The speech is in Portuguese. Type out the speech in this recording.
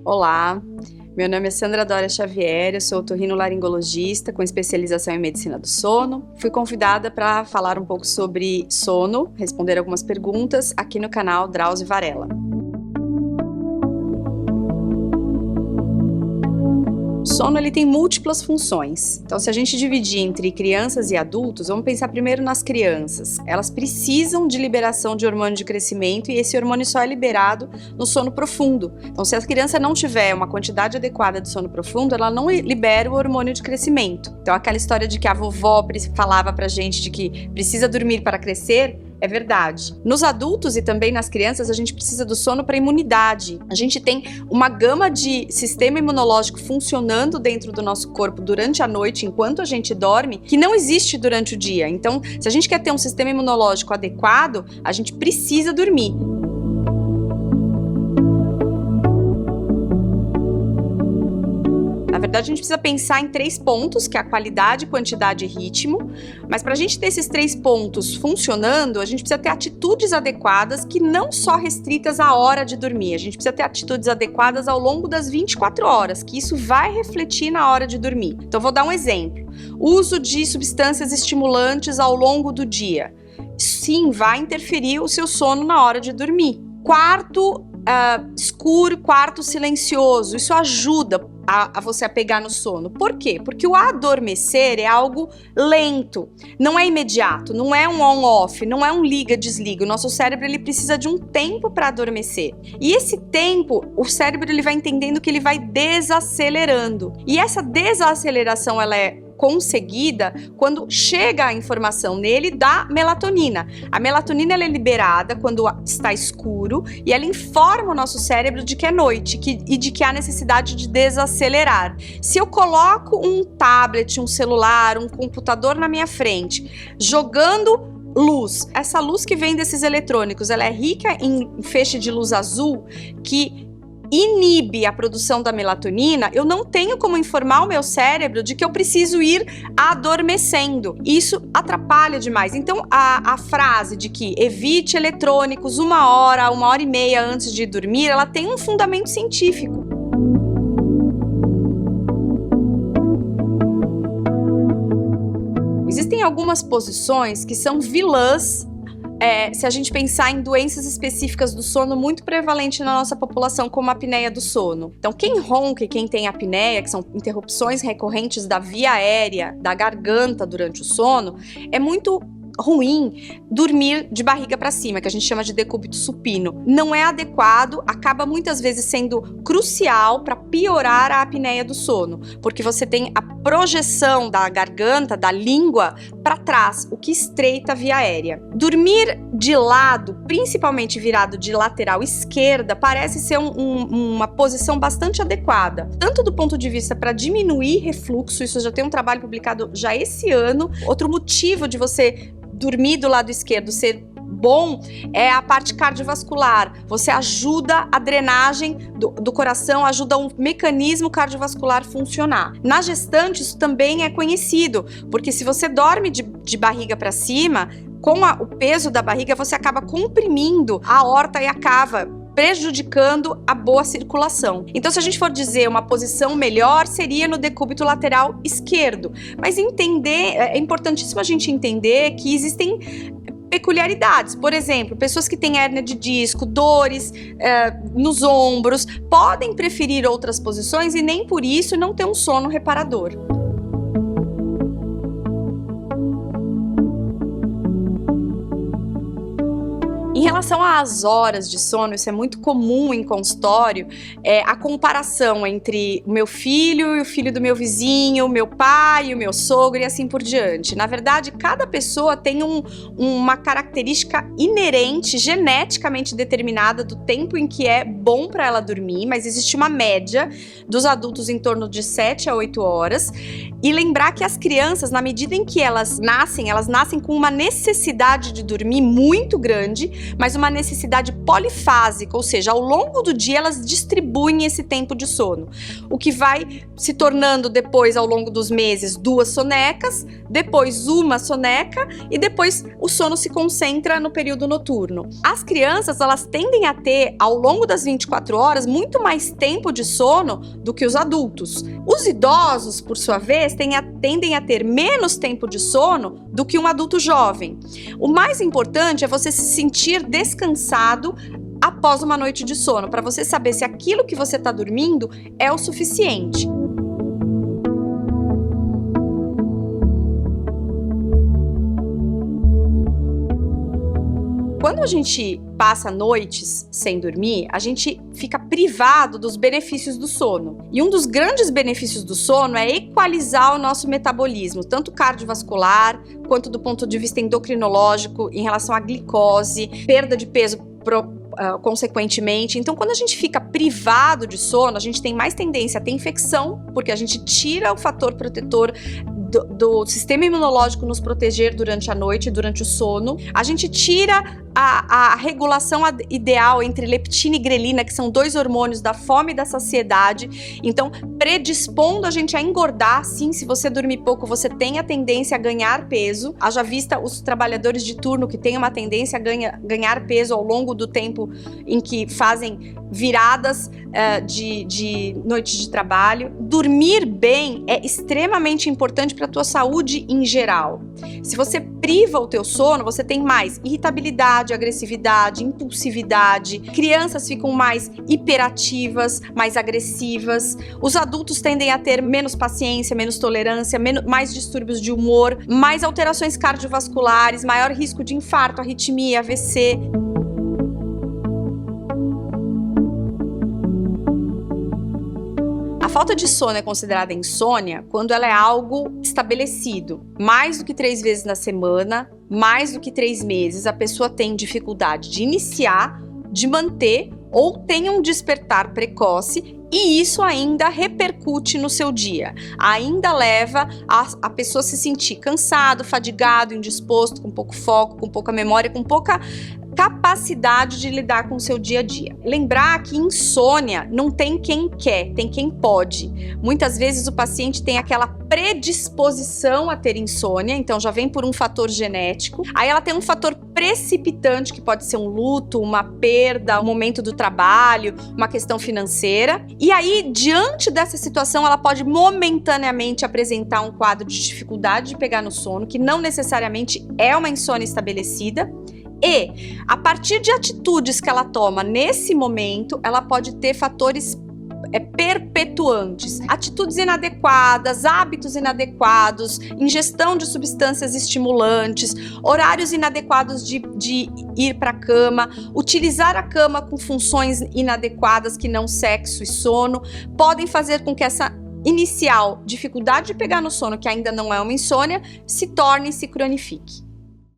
Olá, meu nome é Sandra Dória Xavier, eu sou otorrinolaringologista com especialização em medicina do sono. Fui convidada para falar um pouco sobre sono, responder algumas perguntas aqui no canal Drauzio Varela. O sono ele tem múltiplas funções. Então, se a gente dividir entre crianças e adultos, vamos pensar primeiro nas crianças. Elas precisam de liberação de hormônio de crescimento e esse hormônio só é liberado no sono profundo. Então, se a criança não tiver uma quantidade adequada de sono profundo, ela não libera o hormônio de crescimento. Então, aquela história de que a vovó falava pra gente de que precisa dormir para crescer, é verdade. Nos adultos e também nas crianças, a gente precisa do sono para imunidade. A gente tem uma gama de sistema imunológico funcionando dentro do nosso corpo durante a noite, enquanto a gente dorme, que não existe durante o dia. Então, se a gente quer ter um sistema imunológico adequado, a gente precisa dormir. Na verdade, a gente precisa pensar em 3 pontos, que é a qualidade, quantidade e ritmo, mas para a gente ter esses 3 pontos funcionando, a gente precisa ter atitudes adequadas que não só restritas à hora de dormir, a gente precisa ter atitudes adequadas ao longo das 24 horas, que isso vai refletir na hora de dormir. Então, vou dar um exemplo. Uso de substâncias estimulantes ao longo do dia. Sim, vai interferir o seu sono na hora de dormir. Quarto escuro, quarto silencioso, isso ajuda a você a pegar no sono. Por quê? Porque o adormecer é algo lento, não é imediato, não é um on-off, não é um liga-desliga. O nosso cérebro ele precisa de um tempo para adormecer. E esse tempo, o cérebro ele vai entendendo que ele vai desacelerando. E essa desaceleração ela é conseguida quando chega a informação nele da melatonina. A melatonina ela é liberada quando está escuro e ela informa o nosso cérebro de que é noite e de que há necessidade de desacelerar. Se eu coloco um tablet, um celular, um computador na minha frente, jogando luz, essa luz que vem desses eletrônicos, ela é rica em feixe de luz azul que inibe a produção da melatonina, eu não tenho como informar o meu cérebro de que eu preciso ir adormecendo. Isso atrapalha demais. Então, a frase de que evite eletrônicos 1 hora, 1h30 antes de dormir, ela tem um fundamento científico. Existem algumas posições que são vilãs se a gente pensar em doenças específicas do sono muito prevalente na nossa população, como a apneia do sono. Então, quem ronca e quem tem apneia, que são interrupções recorrentes da via aérea, da garganta durante o sono, é muito ruim dormir de barriga para cima, que a gente chama de decúbito supino. Não é adequado, acaba muitas vezes sendo crucial para piorar a apneia do sono, porque você tem a projeção da garganta, da língua para trás, o que estreita a via aérea. Dormir de lado, principalmente virado de lateral esquerda, parece ser uma posição bastante adequada, tanto do ponto de vista para diminuir refluxo, isso já tem um trabalho publicado já esse ano. Outro motivo de você dormir do lado esquerdo ser bom é a parte cardiovascular. Você ajuda a drenagem do coração, ajuda um mecanismo cardiovascular funcionar. Na gestante isso também é conhecido, porque se você dorme de barriga para cima, com o peso da barriga você acaba comprimindo a aorta e a cava, prejudicando a boa circulação. Então, se a gente for dizer uma posição melhor, seria no decúbito lateral esquerdo. Mas é importantíssimo a gente entender que existem peculiaridades. Por exemplo, pessoas que têm hérnia de disco, dores nos ombros, podem preferir outras posições e nem por isso não ter um sono reparador. Em relação às horas de sono, isso é muito comum em consultório, a comparação entre o meu filho e o filho do meu vizinho, o meu pai e o meu sogro e assim por diante. Na verdade, cada pessoa tem uma característica inerente, geneticamente determinada do tempo em que é bom para ela dormir, mas existe uma média dos adultos em torno de 7 a 8 horas. E lembrar que as crianças, na medida em que elas nascem com uma necessidade de dormir muito grande, mas uma necessidade polifásica, ou seja, ao longo do dia elas distribuem esse tempo de sono, o que vai se tornando depois, ao longo dos meses, 2 sonecas, depois 1 soneca e depois o sono se concentra no período noturno. As crianças, elas tendem a ter, ao longo das 24 horas, muito mais tempo de sono do que os adultos. Os idosos, por sua vez, tendem a ter menos tempo de sono do que um adulto jovem. O mais importante é você se sentir descansado após uma noite de sono, para você saber se aquilo que você está dormindo é o suficiente. Quando a gente passa noites sem dormir, a gente fica privado dos benefícios do sono. E um dos grandes benefícios do sono é equalizar o nosso metabolismo, tanto cardiovascular, quanto do ponto de vista endocrinológico, em relação à glicose, perda de peso consequentemente. Então, quando a gente fica privado de sono, a gente tem mais tendência a ter infecção, porque a gente tira o fator protetor do sistema imunológico nos proteger durante a noite, durante o sono. A gente tira a regulação ideal entre leptina e grelina, que são 2 hormônios da fome e da saciedade, então predispondo a gente a engordar. Sim, se você dormir pouco, você tem a tendência a ganhar peso. Haja vista os trabalhadores de turno que têm uma tendência a ganhar peso ao longo do tempo em que fazem viradas de noites de trabalho. Dormir bem é extremamente importante para a tua saúde em geral. Se você priva o teu sono, você tem mais irritabilidade, agressividade, impulsividade. Crianças ficam mais hiperativas, mais agressivas. Os adultos tendem a ter menos paciência, menos tolerância, mais distúrbios de humor, mais alterações cardiovasculares, maior risco de infarto, arritmia, AVC. A falta de sono é considerada insônia quando ela é algo estabelecido. Mais do que 3 vezes na semana, mais do que 3 meses, a pessoa tem dificuldade de iniciar, de manter ou tem um despertar precoce, e isso ainda repercute no seu dia. Ainda leva a pessoa a se sentir cansado, fadigado, indisposto, com pouco foco, com pouca memória, com pouca capacidade de lidar com o seu dia a dia. Lembrar que insônia não tem quem quer, tem quem pode. Muitas vezes o paciente tem aquela predisposição a ter insônia, então já vem por um fator genético. Aí ela tem um fator precipitante, que pode ser um luto, uma perda, um momento do trabalho, uma questão financeira. E aí, diante dessa situação, ela pode momentaneamente apresentar um quadro de dificuldade de pegar no sono, que não necessariamente é uma insônia estabelecida. E, a partir de atitudes que ela toma nesse momento, ela pode ter fatores perpetuantes, atitudes inadequadas, hábitos inadequados, ingestão de substâncias estimulantes, horários inadequados de ir para a cama, utilizar a cama com funções inadequadas que não sexo e sono, podem fazer com que essa inicial dificuldade de pegar no sono, que ainda não é uma insônia, se cronifique.